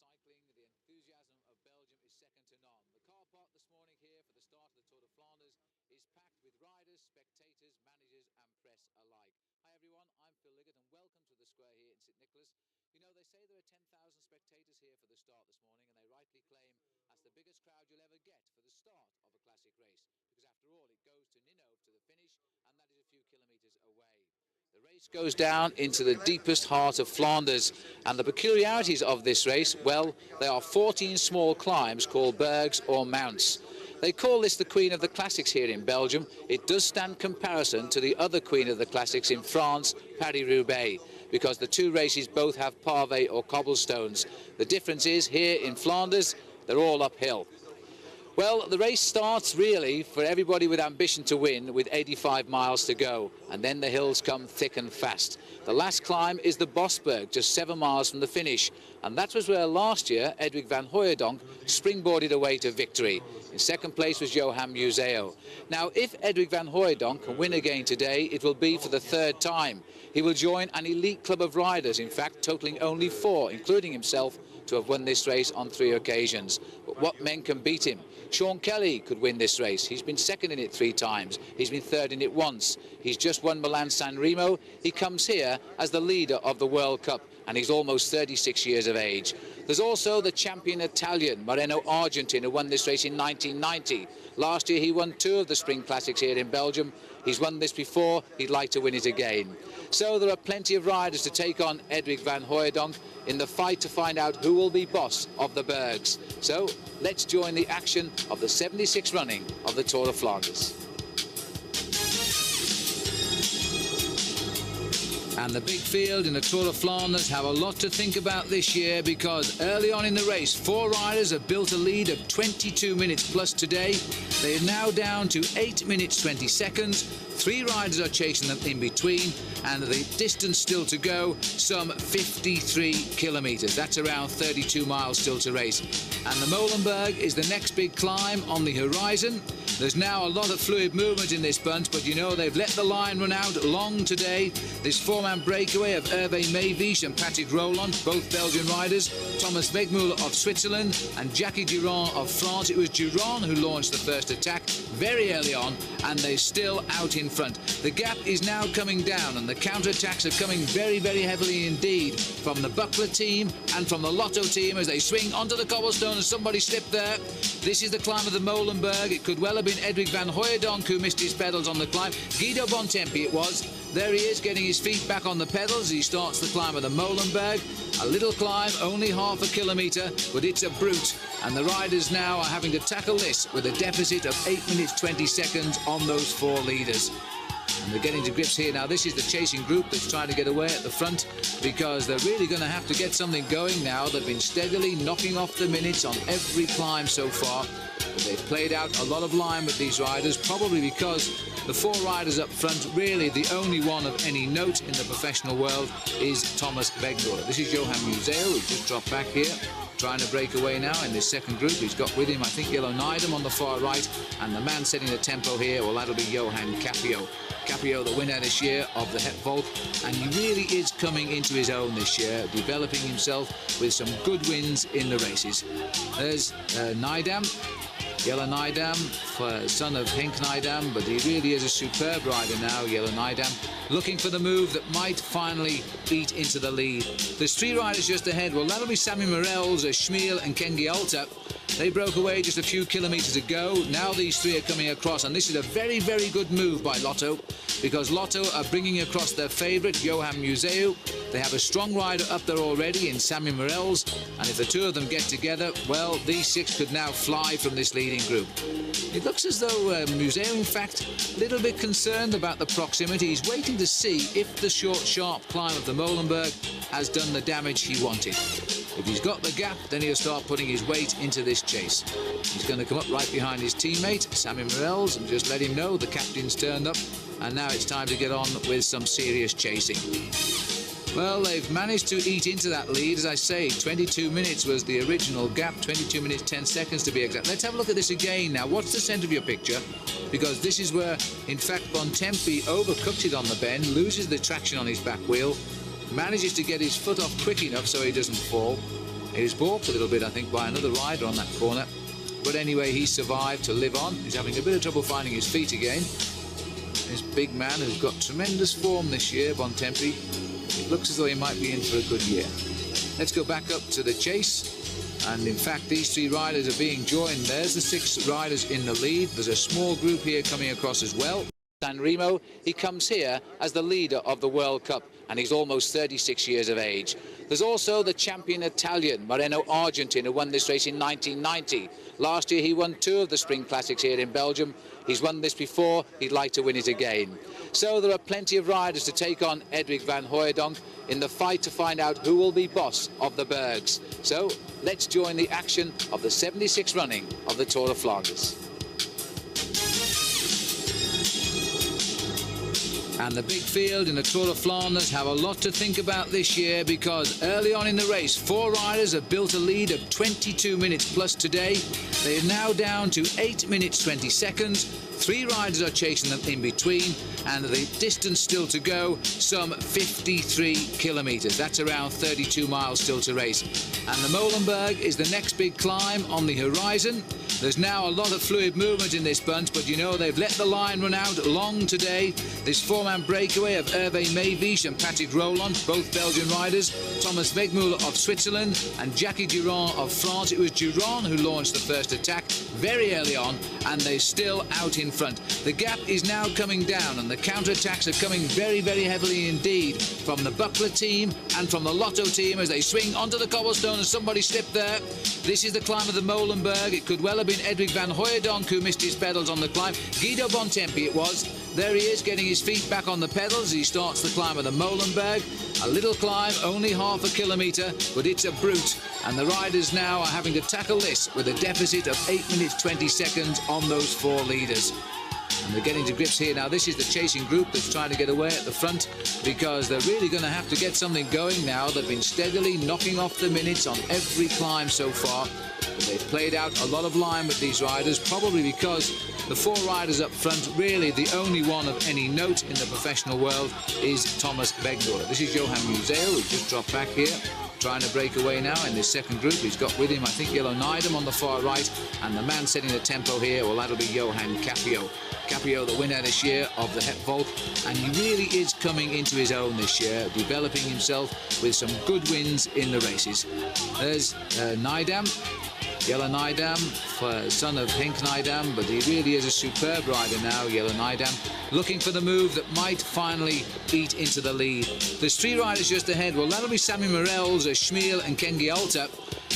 cycling, the enthusiasm of Belgium is second to none. The car park this morning here for the start of the Tour de Flanders is packed with riders, spectators, managers and press alike. Hi everyone, I'm Phil Liggett and welcome to the square here in St Nicholas. You know, they say there are 10,000 spectators here for the start this morning, and they rightly claim that's the biggest crowd you'll ever get for the start of a classic race, because after all it goes to Ninove to the finish, and that is a few kilometres away. The race goes down into the deepest heart of Flanders, and the peculiarities of this race, well, there are 14 small climbs called bergs or mounts. They call this the Queen of the Classics here in Belgium. It does stand comparison to the other Queen of the Classics in France, Paris-Roubaix, because the two races both have pavé or cobblestones. The difference is here in Flanders, they're all uphill. Well, the race starts really for everybody with ambition to win with 85 miles to go, and then the hills come thick and fast. The last climb is the Bosberg, just 7 miles from the finish, and that was where last year Edwig van Hooijdonk springboarded away to victory. In second place was Johan Museeuw. Now, if Edwig van Hooijdonk can win again today, it will be for the third time. He will join an elite club of riders, in fact totaling only 4, including himself, to have won this race on 3 occasions. But what men can beat him? Sean Kelly could win this race. He's been second in it 3 times. He's been third in it once. He's just won Milan-San Remo. He comes here as the leader of the World Cup, and he's almost 36 years of age. There's also the champion Italian, Moreno Argentin, who won this race in 1990. Last year he won 2 of the Spring Classics here in Belgium. He's won this before. He'd like to win it again. So there are plenty of riders to take on Edwig van Hooijdonk in the fight to find out who will be boss of the Bergs. So let's join the action of the 76th running of the Tour of Flanders. And the big field in the Tour of Flanders have a lot to think about this year, because early on in the race 4 riders have built a lead of 22 minutes plus today. They are now down to 8 minutes 20 seconds. 3 riders are chasing them in between, and the distance still to go, some 53 kilometres. That's around 32 miles still to race. And the Molenberg is the next big climb on the horizon. There's now a lot of fluid movement in this bunch, but you know they've let the line run out long today. This 4-man breakaway of Hervé Meevies and Patrick Roland, both Belgian riders, Thomas Wegmuller of Switzerland and Jackie Durand of France. It was Durand who launched the first attack very early on, and they're still out in front. The gap is now coming down, and the counter-attacks are coming very, very heavily indeed from the Buckler team and from the Lotto team as they swing onto the cobblestone, and somebody slipped there. This is the climb of the Molenberg. It could well have been Edwig van Hooijdonk who missed his pedals on the climb. Guido Bontempi it was. There he is, getting his feet back on the pedals as he starts the climb of the Molenberg. A little climb, only half a kilometre, but it's a brute. And the riders now are having to tackle this with a deficit of 8 minutes 20 seconds on those 4 leaders. And they're getting to grips here. Now this is the chasing group that's trying to get away at the front, because they're really going to have to get something going now. They've been steadily knocking off the minutes on every climb so far. But they've played out a lot of line with these riders, probably because the 4 riders up front, really the only one of any note in the professional world is Thomas Wegmuller. This is Johan Museeuw, who's just dropped back here, trying to break away now in this second group. He's got with him, I think, Yellow Nidam on the far right, and the man setting the tempo here, well, that'll be Johan Capio. Capio, the winner this year of the Het Volk, and he really is coming into his own this year, developing himself with some good wins in the races. There's Nidam. Yellow Nidam, son of Henk Nidam, but he really is a superb rider now, Yellow Nidam, looking for the move that might finally eat into the lead. There's 3 riders just ahead. Well, that'll be Sammy Morels, Schmiel and Ken Gialta. They broke away just a few kilometres ago. Now these 3 are coming across, and this is a very, very good move by Lotto, because Lotto are bringing across their favourite, Johan Museeuw. They have a strong rider up there already in Sammy Morels, and if the 2 of them get together, well, these 6 could now fly from this leading group. It looks as though Museeuw, in fact, a little bit concerned about the proximity. He's waiting to see if the short, sharp climb of the Molenberg has done the damage he wanted. If he's got the gap, then he'll start putting his weight into this chase. He's going to come up right behind his teammate, Sammy Morels, and just let him know the captain's turned up, and now it's time to get on with some serious chasing. Well, they've managed to eat into that lead. As I say, 22 minutes was the original gap, 22 minutes 10 seconds to be exact. Let's have a look at this again now. Watch the centre of your picture, because this is where, in fact, Bontempi overcooks it on the bend, loses the traction on his back wheel, manages to get his foot off quick enough so he doesn't fall. He was balked a little bit, I think, by another rider on that corner. But anyway, he survived to live on. He's having a bit of trouble finding his feet again. This big man who's got tremendous form this year, Bontempi. It looks as though he might be in for a good year. Let's go back up to the chase. And in fact, these three riders are being joined. There's the 6 riders in the lead. There's a small group here coming across as well. San Remo, he comes here as the leader of the World Cup, and he's almost 36 years of age. There's also the champion Italian, Moreno Argentin, who won this race in 1990. Last year he won 2 of the Spring Classics here in Belgium. He's won this before, he'd like to win it again. So there are plenty of riders to take on Edwig van Hooijdonk in the fight to find out who will be boss of the Bergs. So let's join the action of the 76th running of the Tour of Flanders. And the big field in the Tour of Flanders have a lot to think about this year, because early on in the race, 4 riders have built a lead of 22 minutes plus today. They are now down to 8 minutes 20 seconds. 3 riders are chasing them in between, and the distance still to go, some 53 kilometres. That's around 32 miles still to race. And the Molenberg is the next big climb on the horizon. There's now a lot of fluid movement in this bunch, but you know they've let the line run out long today. This 4-man breakaway of Hervé Meeviche and Patrick Roland, both Belgian riders, Thomas Wegmuller of Switzerland and Jackie Durand of France. It was Durand who launched the first attack very early on, and they're still out in front. The gap is now coming down, and the counter-attacks are coming very, very heavily indeed from the Buckler team and from the Lotto team as they swing onto the cobblestone, and somebody slipped there. This is the climb of the Molenberg. It could well have been Edwig van Hooijdonk who missed his pedals on the climb. Guido Bontempi it was. There he is, getting his feet back on the pedals. He starts the climb of the Molenberg. A little climb, only half a kilometre, but it's a brute. And the riders now are having to tackle this with a deficit of 8 minutes 20 seconds on those 4 leaders. And they're getting to grips here. Now, this is the chasing group that's trying to get away at the front, because they're really going to have to get something going now. They've been steadily knocking off the minutes on every climb so far. But they've played out a lot of line with these riders, probably because the 4 riders up front, really the only one of any note in the professional world is Thomas Wegmuller. This is Johan Museeuw, who's just dropped back here, trying to break away now in this second group. He's got with him, I think, Yellow Nydam on the far right, and the man setting the tempo here, well, that'll be Johan Capio. Capio, the winner this year of the Hepvolk, and he really is coming into his own this year, developing himself with some good wins in the races. There's Nydam, Yellow Nydam, son of Henk Nydam, but he really is a superb rider now, Yellow Nydam, looking for the move that might finally eat into the lead. There's 3 riders just ahead. Well, that'll be Sammy Morels, Schmiel and Ken Gialta.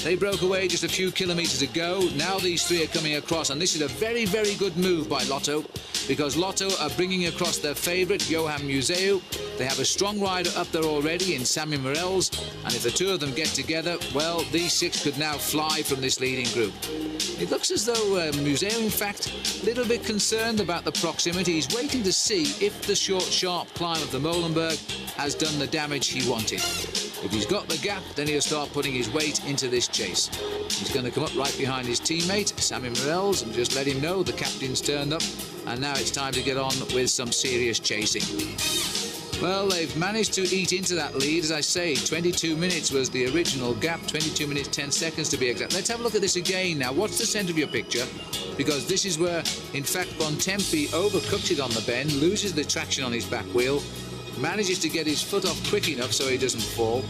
They broke away just a few kilometres ago. Now these 3 are coming across, and this is a very, very good move by Lotto, because Lotto are bringing across their favourite, Johan Museeuw. They have a strong rider up there already in Sammy Morels, and if the 2 of them get together, well, these 6 could now fly from this leading group. It looks as though Museeuw, in fact, a little bit concerned about the proximity. He's waiting to see if the short, sharp climb of the Molenberg has done the damage he wanted. If he's got the gap, then he'll start putting his weight into this chase. He's going to come up right behind his teammate, Sammy Morels, and just let him know the captain's turned up, and now it's time to get on with some serious chasing. Well, they've managed to eat into that lead. As I say, 22 minutes was the original gap, 22 minutes 10 seconds to be exact. Let's have a look at this again now. Watch the centre of your picture, because this is where, in fact, Bontempi overcooks it on the bend, loses the traction on his back wheel, manages to get his foot off quick enough so he doesn't fall.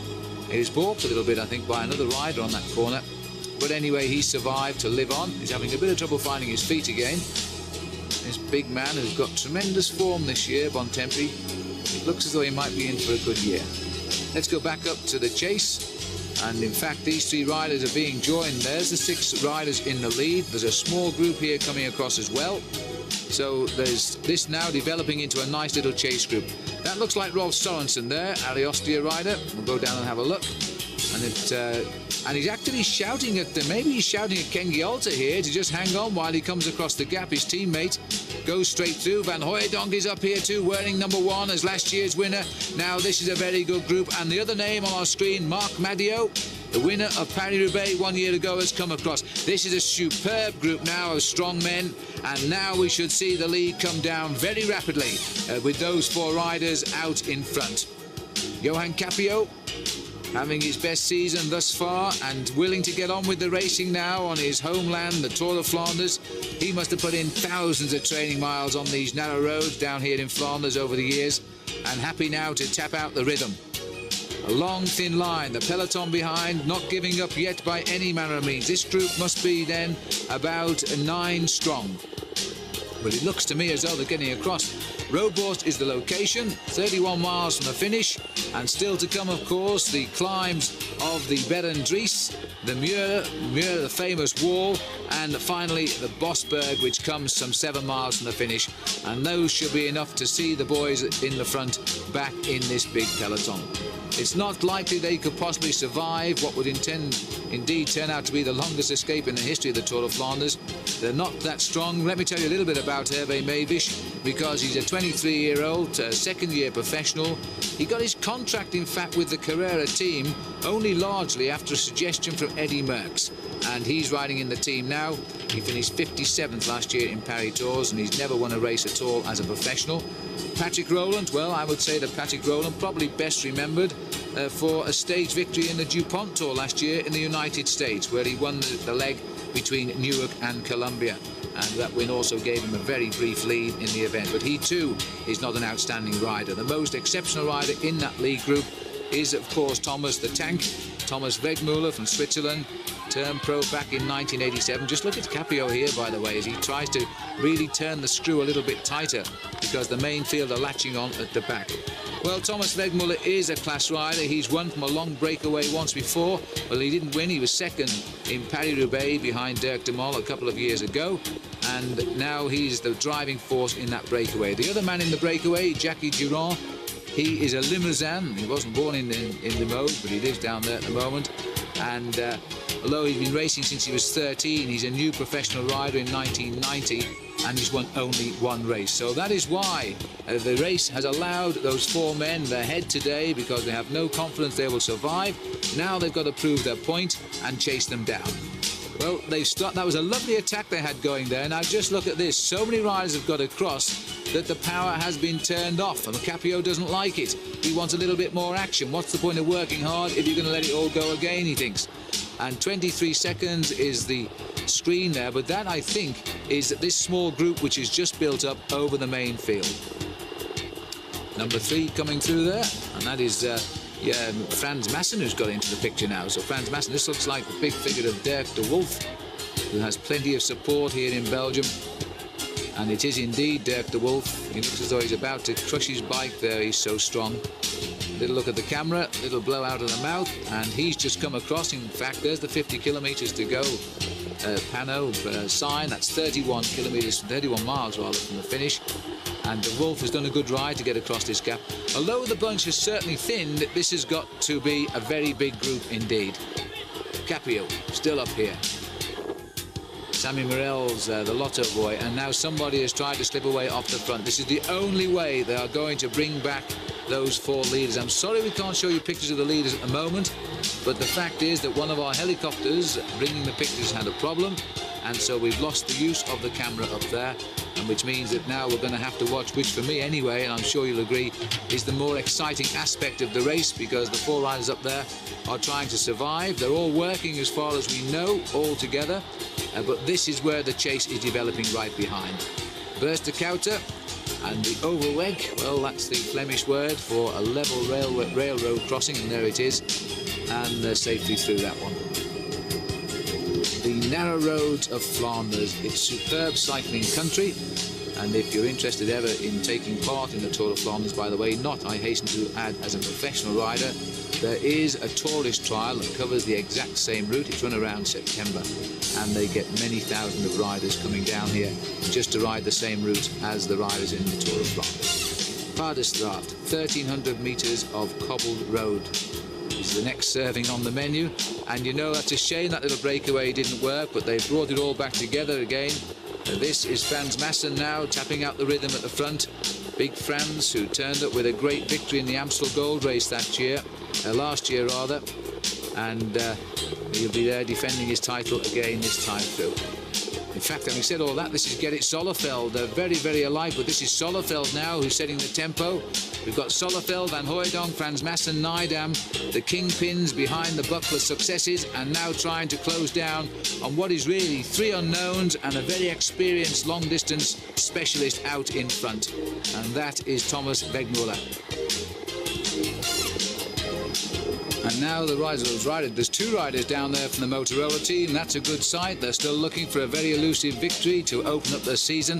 He was balked a little bit, I think, by another rider on that corner. But anyway, he survived to live on. He's having a bit of trouble finding his feet again. This big man who's got tremendous form this year, Bontempi. It looks as though he might be in for a good year. Let's go back up to the chase. And in fact, these 3 riders are being joined. There's the 6 riders in the lead. There's a small group here coming across as well. So there's this now developing into a nice little chase group. That looks like Rolf Sorensen there, Ali Ostia rider. We'll go down and have a look. And he's actually shouting at them. Maybe he's shouting at Ken Gialta here to just hang on while he comes across the gap. His teammate goes straight through. Van Hooijdonk is up here too, wearing number 1 as last year's winner. Now this is a very good group. And the other name on our screen, Marc Madiot, the winner of Paris-Roubaix 1 year ago, has come across. This is a superb group now of strong men, and now we should see the lead come down very rapidly with those 4 riders out in front. Johan Capio having his best season thus far and willing to get on with the racing now on his homeland, the Tour of Flanders. He must have put in thousands of training miles on these narrow roads down here in Flanders over the years, and happy now to tap out the rhythm. A long, thin line, the peloton behind, not giving up yet by any manner of means. This group must be then about 9 strong. But it looks to me as though they're getting across. Roborst is the location, 31 miles from the finish, and still to come, of course, the climbs of the Berendries, the Muur, the famous wall, and finally the Bosberg, which comes some 7 miles from the finish. And those should be enough to see the boys in the front back in this big peloton. It's not likely they could possibly survive what would indeed turn out to be the longest escape in the history of the Tour of Flanders. They're not that strong. Let me tell you a little bit about Hervé Mavish, because he's a 23-year-old, second-year professional. He got his contract, in fact, with the Carrera team only largely after a suggestion from Eddy Merckx. And he's riding in the team now. He finished 57th last year in Paris Tours, and he's never won a race at all as a professional. Patrick Rowland, well, I would say that Patrick Rowland probably best remembered for a stage victory in the DuPont Tour last year in the United States, where he won the leg between Newark and Columbia. And that win also gave him a very brief lead in the event. But he, too, is not an outstanding rider. The most exceptional rider in that league group is, of course, Thomas the Tank, Thomas Wegmuller from Switzerland, turned pro back in 1987. Just look at Capio here, by the way, as he tries to really turn the screw a little bit tighter because the main field are latching on at the back. Well, Thomas Wegmuller is a class rider. He's won from a long breakaway once before. Well, he didn't win. He was second in Paris-Roubaix behind Dirk de Mol a couple of years ago. And now he's the driving force in that breakaway. The other man in the breakaway, Jackie Durand, he is a Limousin. He wasn't born in Limoges, but he lives down there at the moment. And although he's been racing since he was 13, he's a new professional rider in 1990, and he's won only 1 race. So that is why the race has allowed those 4 men their head today, because they have no confidence they will survive. Now they've got to prove their point and chase them down. Well, that was a lovely attack they had going there. Now just look at this. So many riders have got across that the power has been turned off, and Capio doesn't like it. He wants a little bit more action. What's the point of working hard if you're going to let it all go again, he thinks. And 23 seconds is the screen there, but that, I think, is this small group which is just built up over the main field. Number 3 coming through there, and that is Frans Maassen, who's got into the picture now. So Frans Maassen, this looks like the big figure of Dirk de Wolf, who has plenty of support here in Belgium. And it is indeed Dirk de Wolf. He looks as though he's about to crush his bike there, he's so strong. Little look at the camera, little blow out of the mouth, and he's just come across. In fact, there's the 50 kilometres to go pano sign. That's 31 miles rather, from the finish. And de Wolf has done a good ride to get across this gap. Although the bunch has certainly thinned, this has got to be a very big group indeed. Capio still up here. Sammy Morel's the Lotto boy, and now somebody has tried to slip away off the front. This is the only way they are going to bring back those 4 leaders. I'm sorry we can't show you pictures of the leaders at the moment, but the fact is that one of our helicopters bringing the pictures had a problem, and so we've lost the use of the camera up there, and which means that now we're going to have to watch, which for me anyway, and I'm sure you'll agree, is the more exciting aspect of the race, because the 4 riders up there are trying to survive. They're all working, as far as we know, all together, but this is where the chase is developing right behind. Burst de Kouter and the Overweg, well, that's the Flemish word for a level railroad crossing, and there it is, and they're safely through that one. The narrow roads of Flanders, it's superb cycling country, and if you're interested ever in taking part in the Tour of Flanders, by the way, not, I hasten to add, as a professional rider, there is a tourist trial that covers the exact same route. It's run around September, and they get many thousand of riders coming down here just to ride the same route as the riders in the Tour of Flanders. Paardenstraat, 1,300 metres of cobbled road is the next serving on the menu, and you know that's a shame that little breakaway didn't work, but they've brought it all back together again. This is Frans Maassen now tapping out the rhythm at the front. Big Frans, who turned up with a great victory in the Amstel Gold Race last year rather, and he'll be there defending his title again this time through. In fact, having said all that, this is Gerrit Sollefeld. They're very, very alike, but this is Sollefeld now who's setting the tempo. We've got Sollefeld, Van Hooijdonk, Frans Maassen, Nijdam, the kingpins behind the buckler successes, and now trying to close down on what is really three unknowns and a very experienced long-distance specialist out in front. And that is Thomas Wegmuller. And now the riders, there's two riders down there from the Motorola team. That's a good sight. They're still looking for a very elusive victory to open up their season.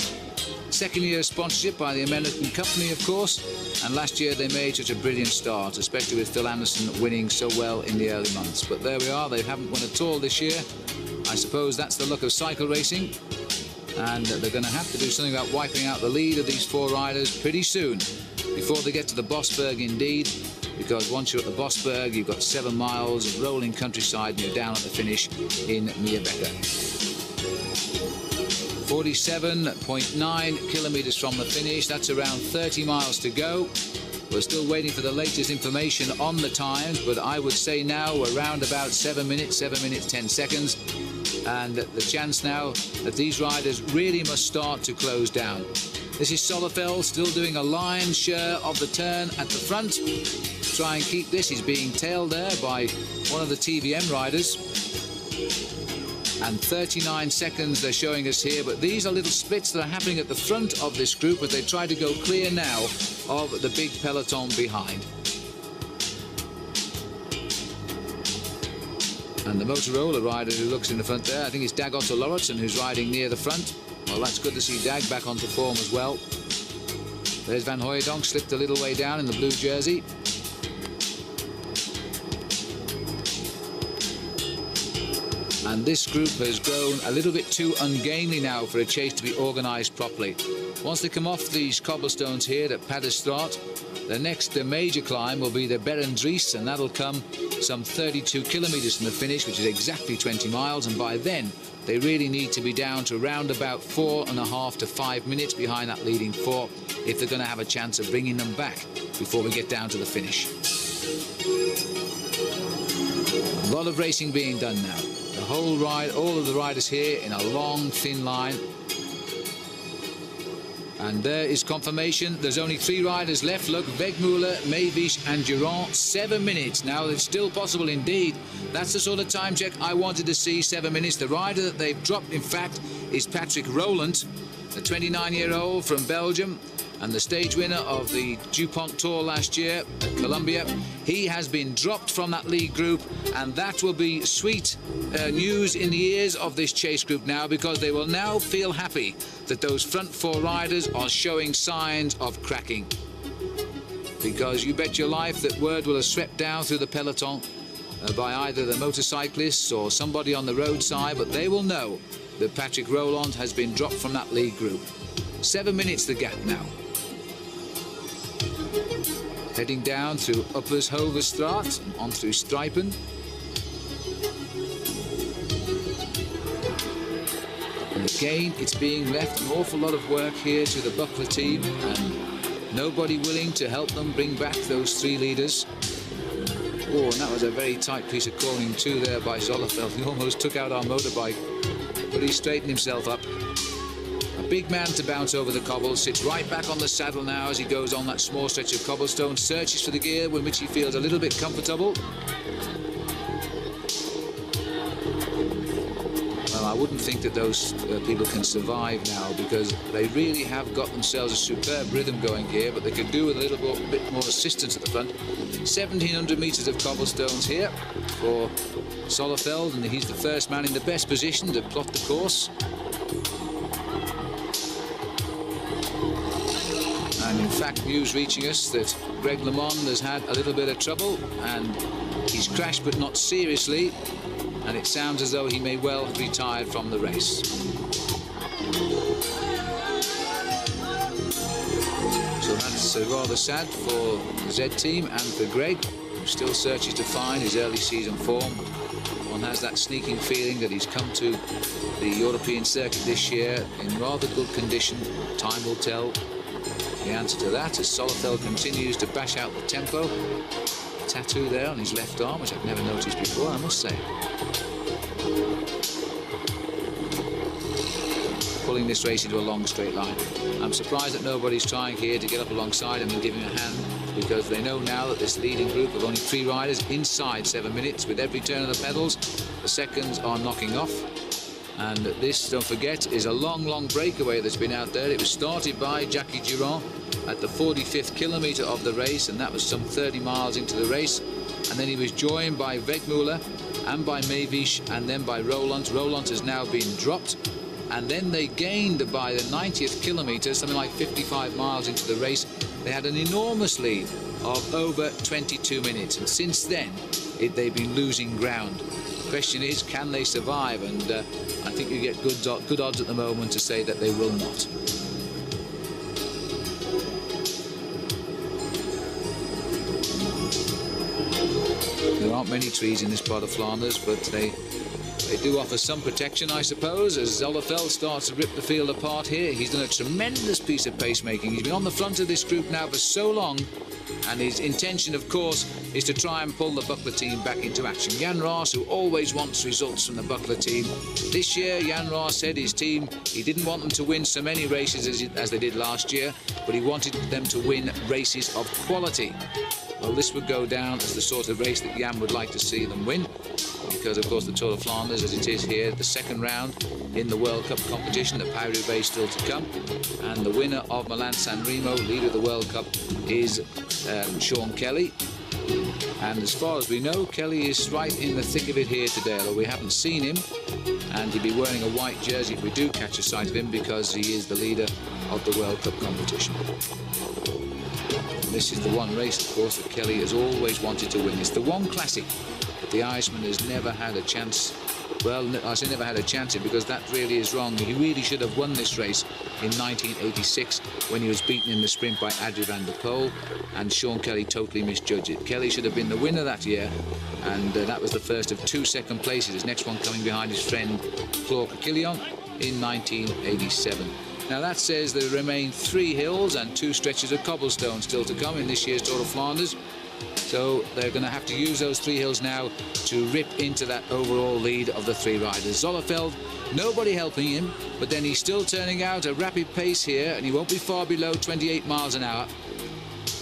Second year sponsorship by the American company, of course. And last year they made such a brilliant start, especially with Phil Anderson winning so well in the early months. But there we are. They haven't won at all this year. I suppose that's the luck of cycle racing. And they're going to have to do something about wiping out the lead of these four riders pretty soon, before they get to the Bosberg indeed. Because once you're at the Bosberg, you've got 7 miles of rolling countryside and you're down at the finish in Meerbeke. 47.9 kilometres from the finish. That's around 30 miles to go. We're still waiting for the latest information on the times, but I would say now we're around about 7 minutes 10 seconds. And the chance now that these riders really must start to close down. This is Sollefeld still doing a lion's share of the turn at the front. Try and keep this. He's being tailed there by one of the TVM riders. And 39 seconds they're showing us here, but these are little splits that are happening at the front of this group as they try to go clear now of the big peloton behind. And the Motorola rider who looks in the front there, I think it's Dag Otto Lauritsen who's riding near the front. Well, that's good to see Dag back onto form as well. There's Van Hooijdonk, slipped a little way down in the blue jersey. And this group has grown a little bit too ungainly now for a chase to be organised properly. Once they come off these cobblestones here at Paddestraat, the next major climb will be the Berendries, and that'll come some 32 kilometres from the finish, which is exactly 20 miles. And by then, they really need to be down to around about 4.5 to 5 minutes behind that leading four if they're going to have a chance of bringing them back before we get down to the finish. A lot of racing being done now. The whole ride, all of the riders here in a long, thin line. And there is confirmation. There's only 3 riders left. Look, Wegmuller, Meewisch and Durand. 7 minutes. Now, it's still possible indeed. That's the sort of time check I wanted to see, 7 minutes. The rider that they've dropped, in fact, is Patrick Roland, the 29-year-old from Belgium, and the stage winner of the DuPont Tour last year at Columbia. He has been dropped from that lead group, and that will be sweet news in the ears of this chase group now, because they will now feel happy that those front 4 riders are showing signs of cracking. Because you bet your life that word will have swept down through the peloton by either the motorcyclists or somebody on the roadside, but they will know that Patrick Roland has been dropped from that lead group. 7 minutes the gap now. Heading down through Uppers Hoverstraat and on through Strijpen. And again, it's being left an awful lot of work here to the buckler team, and nobody willing to help them bring back those 3 leaders. Oh, and that was a very tight piece of cornering too there by Sollefeld. He almost took out our motorbike, but he straightened himself up. A big man to bounce over the cobbles, sits right back on the saddle now as he goes on that small stretch of cobblestone, searches for the gear with which he feels a little bit comfortable. Well, I wouldn't think that those people can survive now, because they really have got themselves a superb rhythm going here, but they could do with a little bit more assistance at the front. 1,700 metres of cobblestones here for Sollefeld, and he's the first man in the best position to plot the course. And in fact, news reaching us that Greg LeMond has had a little bit of trouble, and he's crashed but not seriously, and it sounds as though he may well have retired from the race. So that's rather sad for the Z team and for Greg, who still searches to find his early season form. One has that sneaking feeling that he's come to the European circuit this year in rather good condition. Time will tell the answer to that as Sollefeld continues to bash out the tempo. A tattoo there on his left arm, which I've never noticed before, I must say. pulling this race into a long straight line. I'm surprised that nobody's trying here to get up alongside him and give him a hand, because they know now that this leading group of only 3 riders inside 7 minutes. With every turn of the pedals, the seconds are knocking off. And this, don't forget, is a long breakaway that's been out there. It was started by Jackie Durand at the 45th kilometre of the race, and that was some 30 miles into the race. And then he was joined by Wegmuller and by Mavish and then by Roland. Roland has now been dropped. And then they gained by the 90th kilometre, something like 55 miles into the race. They had an enormous lead of over 22 minutes. And since then, they've been losing ground. The question is, can they survive? And I think you get good odds at the moment to say that they will not. There aren't many trees in this part of Flanders, but they do offer some protection, I suppose, as Zolleveld starts to rip the field apart here. He's done a tremendous piece of pacemaking. He's been on the front of this group now for so long, and his intention, of course, is to try and pull the Buckler team back into action. Jan Raas, who always wants results from the Buckler team. This year, Jan Raas said his team, he didn't want them to win so many races as they did last year, but he wanted them to win races of quality. Well, this would go down as the sort of race that Jan would like to see them win, because, of course, the Tour de Flanders, as it is here, the second round in the World Cup competition, the Paris-Roubaix still to come, and the winner of Milan-San Remo, leader of the World Cup, is Sean Kelly. And as far as we know, Kelly is right in the thick of it here today, although we haven't seen him, and he'll be wearing a white jersey if we do catch a sight of him, because he is the leader of the World Cup competition. This is the one race, of course, that Kelly has always wanted to win. It's the one classic that the Irishman has never had a chance. Well, I say never had a chance in, because that really is wrong. He really should have won this race in 1986 when he was beaten in the sprint by Adrie van der Poel, and Sean Kelly totally misjudged it. Kelly should have been the winner that year, and that was the first of 2 second places. His next one coming behind his friend Claude Quillion in 1987. Now that says there remain 3 hills and 2 stretches of cobblestone still to come in this year's Tour de Flanders. So they're going to have to use those 3 hills now to rip into that overall lead of the 3 riders. Zolleveld, nobody helping him, but then he's still turning out a rapid pace here, and he won't be far below 28 miles an hour.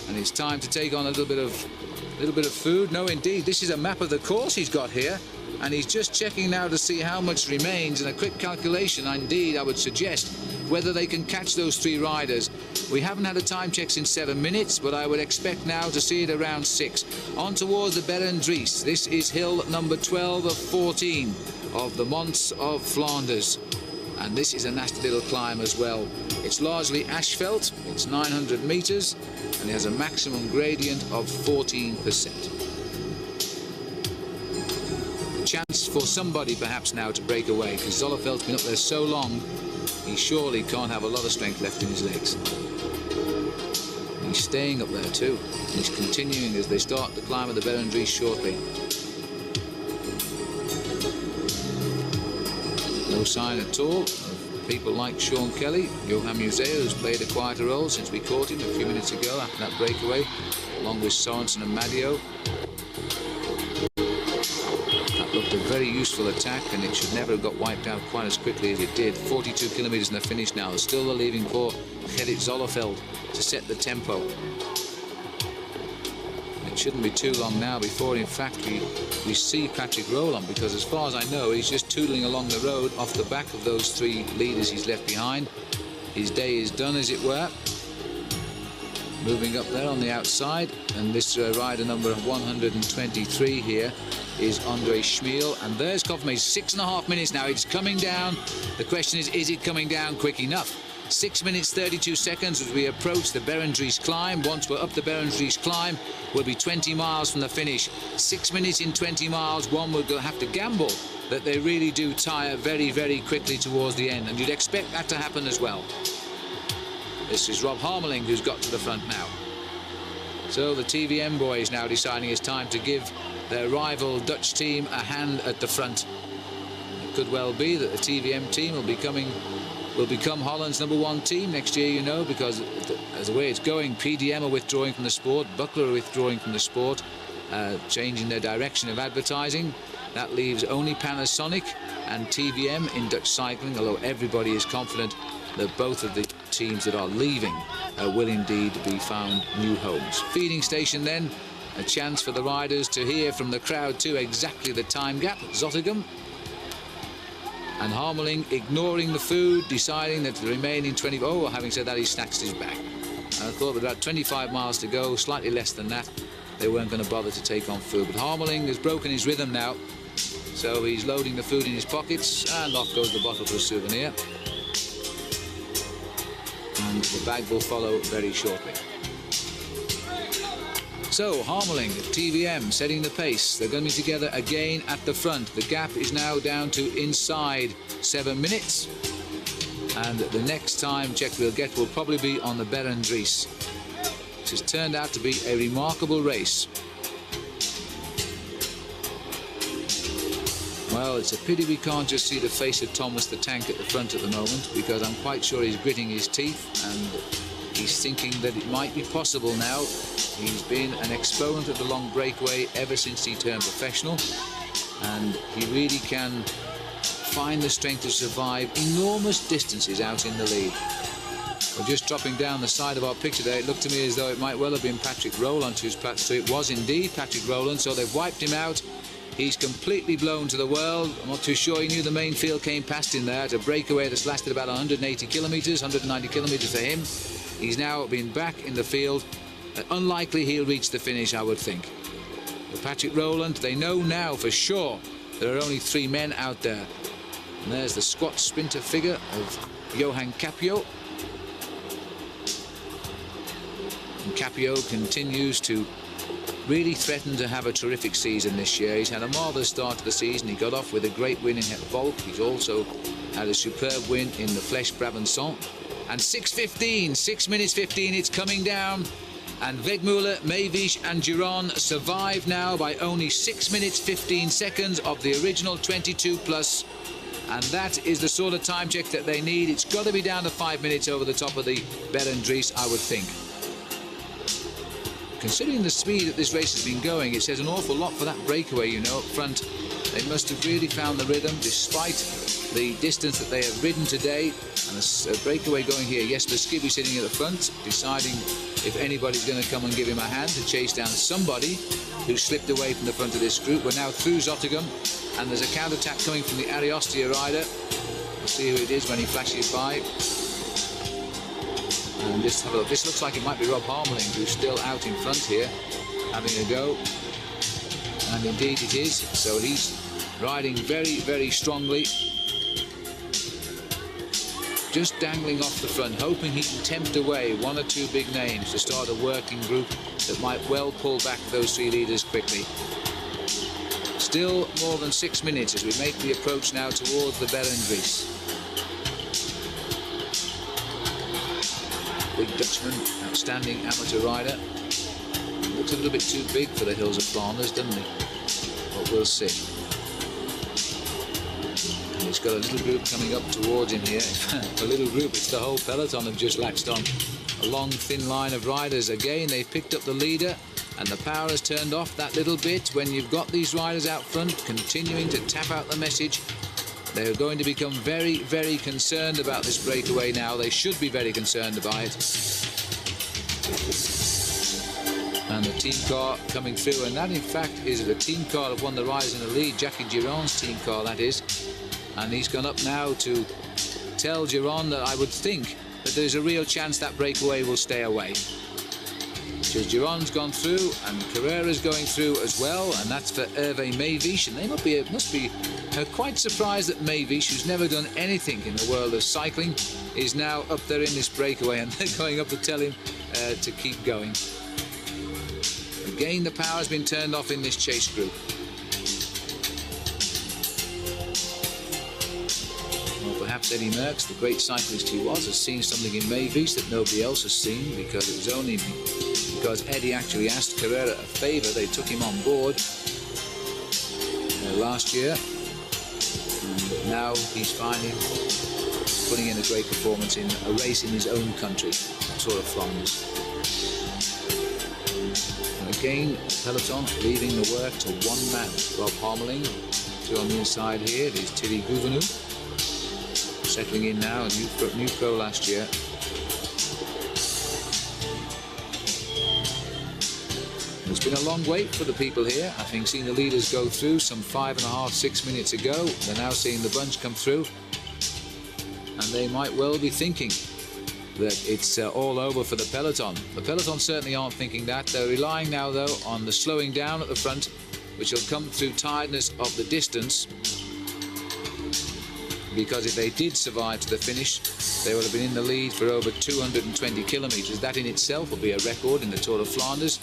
And it's time to take on a little bit of food. No, indeed, this is a map of the course he's got here, and he's just checking now to see how much remains. And a quick calculation, indeed, I would suggest, whether they can catch those 3 riders. We haven't had a time check since 7 minutes, but I would expect now to see it around 6. On towards the Berendries. This is hill number 12 of 14 of the Monts of Flanders. And this is a nasty little climb as well. It's largely asphalt, it's 900 meters, and it has a maximum gradient of 14%. Chance for somebody perhaps now to break away, because Zolleveld's been up there so long, he surely can't have a lot of strength left in his legs. He's staying up there too. He's continuing as they start the climb of the Berendries shortly. No sign at all of people like Sean Kelly. Johan Museeuw, who's played a quieter role since we caught him a few minutes ago after that breakaway, along with Sorensen and Madio. Looked a very useful attack, and it should never have got wiped out quite as quickly as it did. 42 kilometres in the finish now. Still the leaving for Gerrit Zolleveld to set the tempo. It shouldn't be too long now before, in fact, we see Patrick Roland, because as far as I know, he's just tootling along the road off the back of those 3 leaders he's left behind. His day is done, as it were. Moving up there on the outside, and this rider number 123 here is Andre Schmiel, and there's confirmation. 6.5 minutes now. It's coming down. The question is it coming down quick enough? 6 minutes 32 seconds as we approach the Berendries climb. Once we're up the Berendries climb, we'll be 20 miles from the finish. 6 minutes in 20 miles, one would have to gamble that they really do tire very, very quickly towards the end, and you'd expect that to happen as well. This is Rob Harmeling who's got to the front now. So the TVM boys now deciding it's time to give their rival Dutch team a hand at the front. It could well be that the TVM team will become Holland's #1 team next year, you know, because as the way it's going, PDM are withdrawing from the sport, Buckler are withdrawing from the sport, changing their direction of advertising. That leaves only Panasonic and TVM in Dutch cycling, although everybody is confident that both of the teams that are leaving will indeed be found new homes. Feeding station then, a chance for the riders to hear from the crowd too exactly the time gap. Zottegem and Harmeling ignoring the food, deciding that the remaining 20... Oh, having said that, he snatched his back. I thought with about 25 miles to go, slightly less than that, they weren't going to bother to take on food. But Harmeling has broken his rhythm now, so he's loading the food in his pockets, and off goes the bottle for a souvenir. And the bag will follow very shortly. So, Harmeling, TVM, setting the pace. They're going to be together again at the front. The gap is now down to inside 7 minutes. And the next time check we'll get will probably be on the Berendries. This has turned out to be a remarkable race. Well, it's a pity we can't just see the face of Thomas the Tank at the front at the moment, because I'm quite sure he's gritting his teeth and he's thinking that it might be possible now. He's been an exponent of the long breakaway ever since he turned professional, and he really can find the strength to survive enormous distances out in the lead. Well, just dropping down the side of our picture there, it looked to me as though it might well have been Patrick Rowland who's passed. So it was indeed Patrick Rowland, so they've wiped him out. He's completely blown to the world. I'm not too sure he knew the main field came past him there. It's a breakaway that's lasted about 180 kilometres, 190 kilometres for him. He's now been back in the field. Unlikely he'll reach the finish, I would think. But Patrick Rowland, they know now for sure there are only 3 men out there. And there's the squat sprinter figure of Johan Capio. And Capio continues to really threaten to have a terrific season this year. He's had a marvellous start to the season. He got off with a great win in Het Volk. He's also had a superb win in the Flèche Brabançon. And 6:15, 6 minutes 15, it's coming down. And Wegmüller, Meewisch and Giron survive now by only 6 minutes 15 seconds of the original 22 plus. And that is the sort of time check that they need. It's got to be down to 5 minutes over the top of the Berendries, I would think. Considering the speed that this race has been going, it says an awful lot for that breakaway, you know, up front. They must have really found the rhythm despite the distance that they have ridden today. And a breakaway going here. Jesper Skibby sitting at the front, deciding if anybody's going to come and give him a hand to chase down somebody who slipped away from the front of this group. We're now through Zottegem, and there's a counter-attack coming from the Ariostia rider. We'll see who it is when he flashes by. And just have a look. This looks like it might be Rob Harmeling, who's still out in front here, having a go. And indeed it is. So he's riding very, very strongly. Just dangling off the front, hoping he can tempt away 1 or 2 big names to start a working group that might well pull back those 3 leaders quickly. Still more than 6 minutes as we make the approach now towards the Berendries. Big Dutchman, outstanding amateur rider. Looks a little bit too big for the hills of Flanders, doesn't he? But we'll see. And he's got a little group coming up towards him here. A little group, it's the whole peloton have just latched on. A long, thin line of riders. Again, they've picked up the leader, and the power has turned off that little bit. When you've got these riders out front, continuing to tap out the message, they're going to become very, very concerned about this breakaway now. They should be very concerned about it. And the team car coming through, and that in fact is the team car of one of the riders in the lead, Jackie Giron's team car, that is. And he's gone up now to tell Giron that I would think that there's a real chance that breakaway will stay away. Because Giron's gone through and Carrera's going through as well, and that's for Hervé Meewisch, and they must be quite surprised that Meewisch, who's never done anything in the world of cycling, is now up there in this breakaway, and they're going up to tell him to keep going. Again, the power has been turned off in this chase group. Well, perhaps Eddy Merckx, the great cyclist he was, has seen something in Meewisch that nobody else has seen, because it was only because Eddy actually asked Carrera a favour. They took him on board last year, and now he's finally putting in a great performance in a race in his own country, Tour of Flanders. And Again, peloton leaving the work to one man. Rob Harmeling, two on the inside here. It is Thierry Gouvenou, settling in now, a new pro last year. It's been a long wait for the people here. I think seeing the leaders go through some 5.5, 6 minutes ago. They're now seeing the bunch come through. And they might well be thinking that it's all over for the peloton. The peloton certainly aren't thinking that. They're relying now, though, on the slowing down at the front, which will come through tiredness of the distance. Because if they did survive to the finish, they would have been in the lead for over 220 kilometres. That in itself will be a record in the Tour of Flanders.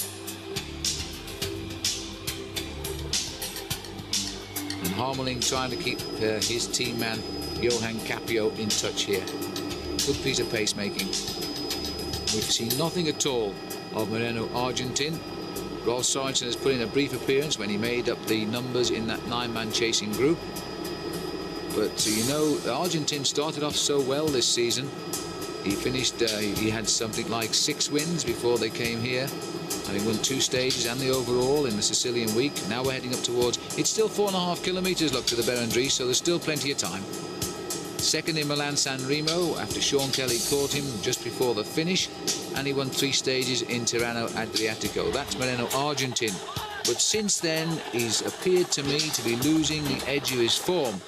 And Harmeling trying to keep his team man, Johan Capio, in touch here. Good piece of pacemaking. We've seen nothing at all of Moreno Argentin. Rolf Sorensen has put in a brief appearance when he made up the numbers in that 9-man chasing group. But you know, Argentin started off so well this season. He finished, he had something like 6 wins before they came here. And he won 2 stages and the overall in the Sicilian week. Now we're heading up towards, it's still 4.5 kilometres, look, to the Berendries, so there's still plenty of time. Second in Milan-San Remo after Sean Kelly caught him just before the finish, and he won 3 stages in Tirreno Adriatico. That's Moreno Argentin. But since then, he's appeared to me to be losing the edge of his form.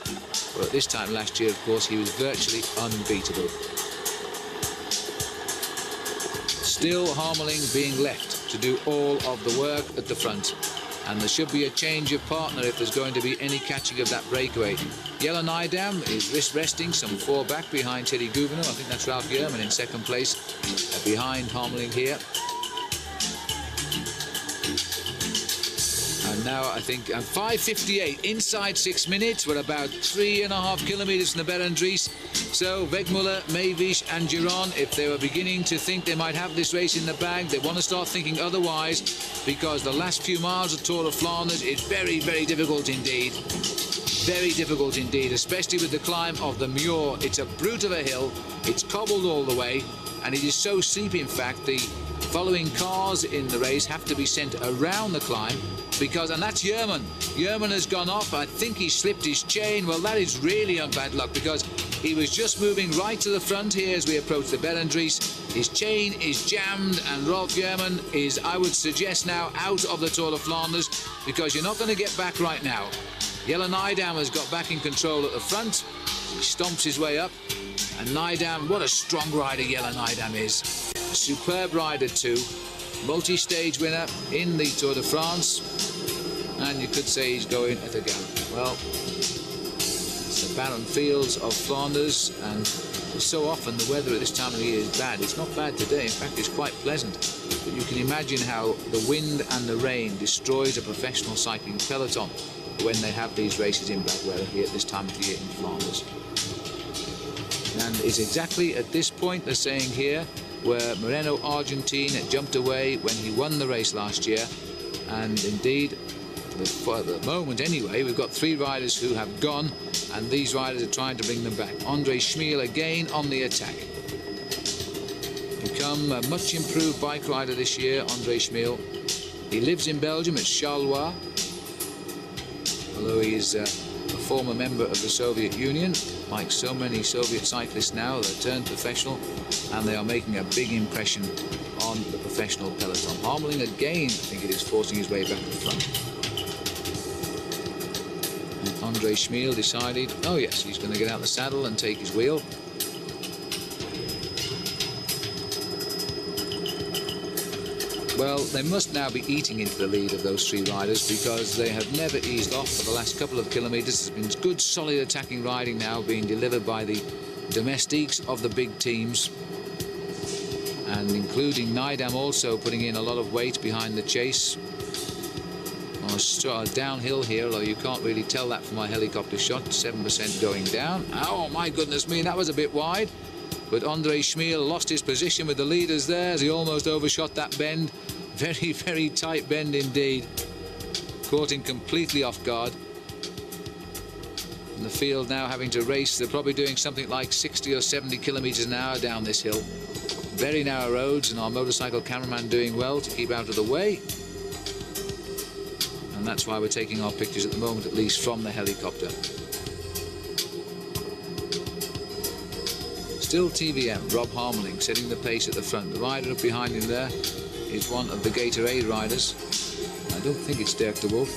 Well, at this time last year, of course, he was virtually unbeatable. Still Harmeling being left to do all of the work at the front. And there should be a change of partner if there's going to be any catching of that breakaway. Jelle Nijdam is resting some 4 back behind Thierry Gouvenou. I think that's Ralf German in second place behind Harmeling here. And now I think 5:58 inside 6 minutes. We're about 3.5 kilometres from the Berendries. So Wegmuller, Mavish and Giron, if they were beginning to think they might have this race in the bag, they want to start thinking otherwise, because the last few miles of Tour of Flanders is very, very difficult indeed. Very difficult indeed, especially with the climb of the Muur. It's a brute of a hill. It's cobbled all the way, and it is so steep, in fact, the following cars in the race have to be sent around the climb because, and that's Yerman. Yerman has gone off. I think he slipped his chain. Well, that is really bad luck because he was just moving right to the front here as we approach the Berendries. His chain is jammed, and Rolf Yerman is, I would suggest now, out of the Tour of Flanders because you're not going to get back right now. Jelle Nijdam has got back in control at the front. He stomps his way up. And Nijdam, what a strong rider Jelle Nijdam is. Superb rider too. Multi-stage winner in the Tour de France. And you could say he's going at a gallop. Well, it's the barren fields of Flanders, and so often the weather at this time of the year is bad. It's not bad today, in fact it's quite pleasant. But you can imagine how the wind and the rain destroys a professional cycling peloton when they have these races in bad weather here at this time of the year in Flanders. And it's exactly at this point, they're saying here, where Moreno Argentin jumped away when he won the race last year. And indeed, for the moment anyway, we've got 3 riders who have gone, and these riders are trying to bring them back. Andre Schmiel again on the attack. Become a much improved bike rider this year, Andre Schmiel. He lives in Belgium at Charleroi, although he is a former member of the Soviet Union. Like so many Soviet cyclists now, they're turned professional, and they are making a big impression on the professional peloton. Harmeling again, I think it is, forcing his way back to the front. And Andre Schmiel decided, oh yes, he's going to get out the saddle and take his wheel. Well, they must now be eating into the lead of those 3 riders because they have never eased off for the last couple of kilometres. There's been good, solid attacking riding now being delivered by the domestiques of the big teams, and including Nijdam also putting in a lot of weight behind the chase. Downhill here, although you can't really tell that from my helicopter shot. 7% going down. Oh, my goodness me, that was a bit wide. But Andre Schmiel lost his position with the leaders there as he almost overshot that bend. Very, very tight bend indeed. Caught him completely off guard. And the field now having to race. They're probably doing something like 60 or 70 kilometres an hour down this hill. Very narrow roads, and our motorcycle cameraman doing well to keep out of the way. and that's why we're taking our pictures at the moment, at least from the helicopter. Still TVM, Rob Harmeling setting the pace at the front. The rider up behind him there is one of the Gatorade riders. I don't think it's Dirk de Wolf,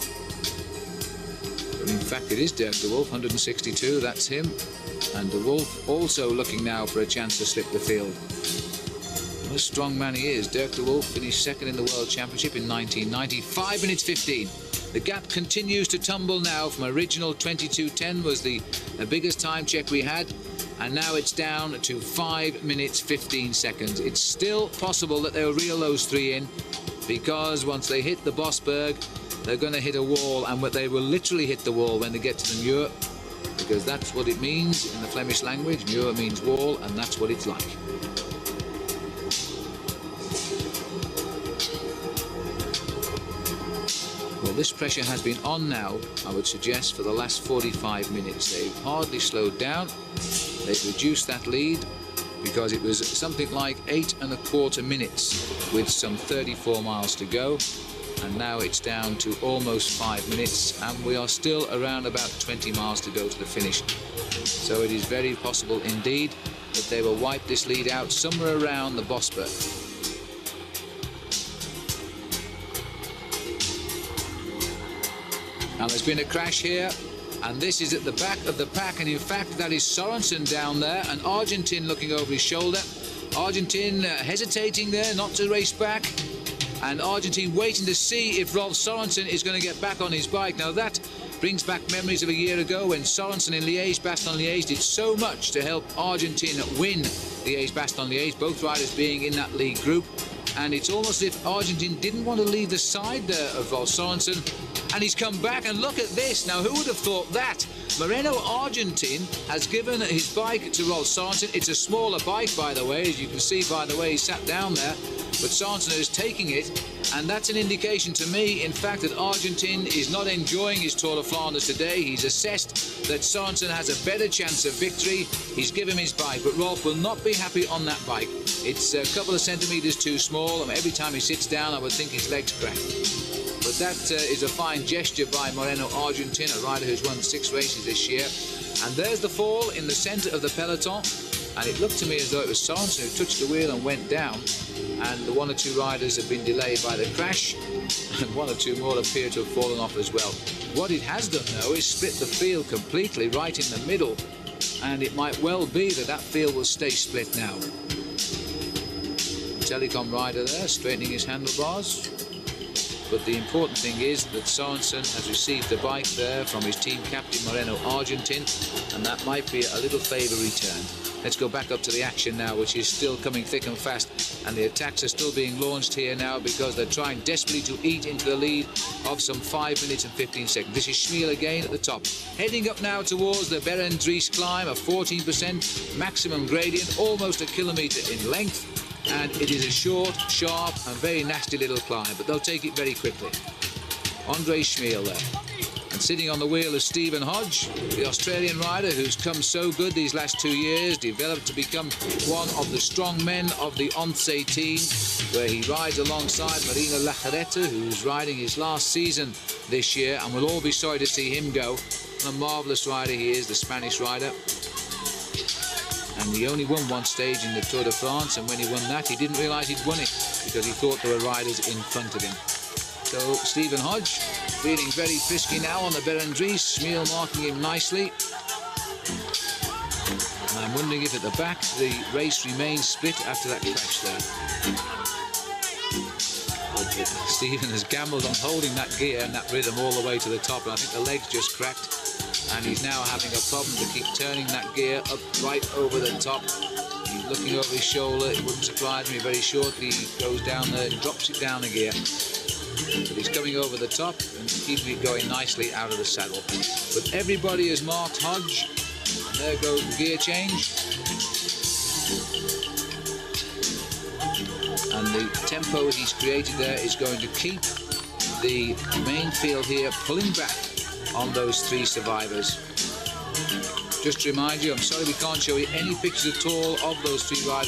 but in fact it is Dirk de Wolf, 162, that's him. And de Wolf also looking now for a chance to slip the field. What a strong man he is. Dirk de Wolf finished second in the World Championship in 1990, 5 minutes 15. The gap continues to tumble now. From original 22:10 was the biggest time check we had, and now it's down to 5 minutes 15 seconds. It's still possible that they'll reel those three in, because once they hit the Bosberg, they're going to hit a wall, and they will literally hit the wall when they get to the Muur, because that's what it means in the Flemish language. Muur means wall, and that's what it's like. Well, this pressure has been on now, I would suggest, for the last 45 minutes. They've hardly slowed down. They've reduced that lead because it was something like 8¼ minutes with some 34 miles to go. And now it's down to almost 5 minutes, and we are still around about 20 miles to go to the finish. So it is very possible indeed that they will wipe this lead out somewhere around the Bosberg. Now there's been a crash here, and this is at the back of the pack, and in fact that is Sorensen down there, and Argentin looking over his shoulder. Argentin hesitating there not to race back, and Argentin waiting to see if Rolf Sorensen is going to get back on his bike. Now that brings back memories of a year ago when Sorensen in Liège-Bastogne-Liège did so much to help Argentin win Liège-Bastogne-Liège, both riders being in that lead group. And it's almost as if Argentin didn't want to leave the side there of Rolf Sorensen, and he's come back, and look at this. Now, who would have thought that? Moreno Argentin has given his bike to Rolf Sorensen. It's a smaller bike, by the way, as you can see by the way he sat down there, but Sorensen is taking it, and that's an indication to me, in fact, that Argentin is not enjoying his Tour de Flanders today. He's assessed that Sorensen has a better chance of victory. He's given him his bike, but Rolf will not be happy on that bike. It's a couple of centimetres too small, and every time he sits down, I would think his legs crack. But that is a fine gesture by Moreno Argentin, a rider who's won 6 races this year. And there's the fall in the centre of the peloton, and it looked to me as though it was Sorensen who touched the wheel and went down, and the 1 or 2 riders have been delayed by the crash, and 1 or 2 more appear to have fallen off as well. What it has done, though, is split the field completely right in the middle, and it might well be that that field will stay split now. Telecom rider there, straightening his handlebars. But the important thing is that Sorensen has received the bike there from his team captain Moreno Argentin, and that might be a little favour returned. Let's go back up to the action now, which is still coming thick and fast, and the attacks are still being launched here now because they're trying desperately to eat into the lead of some 5 minutes and 15 seconds. This is Schmiel again at the top, heading up now towards the Berendries climb, a 14% maximum gradient, almost 1 kilometre in length. And it is a short, sharp and very nasty little climb, but they'll take it very quickly. Andre Schmiel there. And sitting on the wheel is Stephen Hodge, the Australian rider who's come so good these last 2 years, developed to become one of the strong men of the Once team, where he rides alongside Marina Lajareta, who's riding his last season this year, and we'll all be sorry to see him go. What a marvellous rider he is, the Spanish rider. And he only won 1 stage in the Tour de France, and when he won that, he didn't realise he'd won it because he thought there were riders in front of him. So Stephen Hodge feeling very frisky now on the Berendries, Schmiel marking him nicely. And I'm wondering if at the back the race remains split after that crash there. But Stephen has gambled on holding that gear and that rhythm all the way to the top, and I think the legs just cracked. And he's now having a problem to keep turning that gear up right over the top. He's looking over his shoulder. It wouldn't surprise me very shortly he goes down there and drops it down a gear. But he's coming over the top and keeping it going nicely out of the saddle. But everybody has marked Hodge. And there goes the gear change. And the tempo he's created there is going to keep the main field here pulling back on those 3 survivors. Just to remind you, I'm sorry we can't show you any pictures at all of those 3 riders.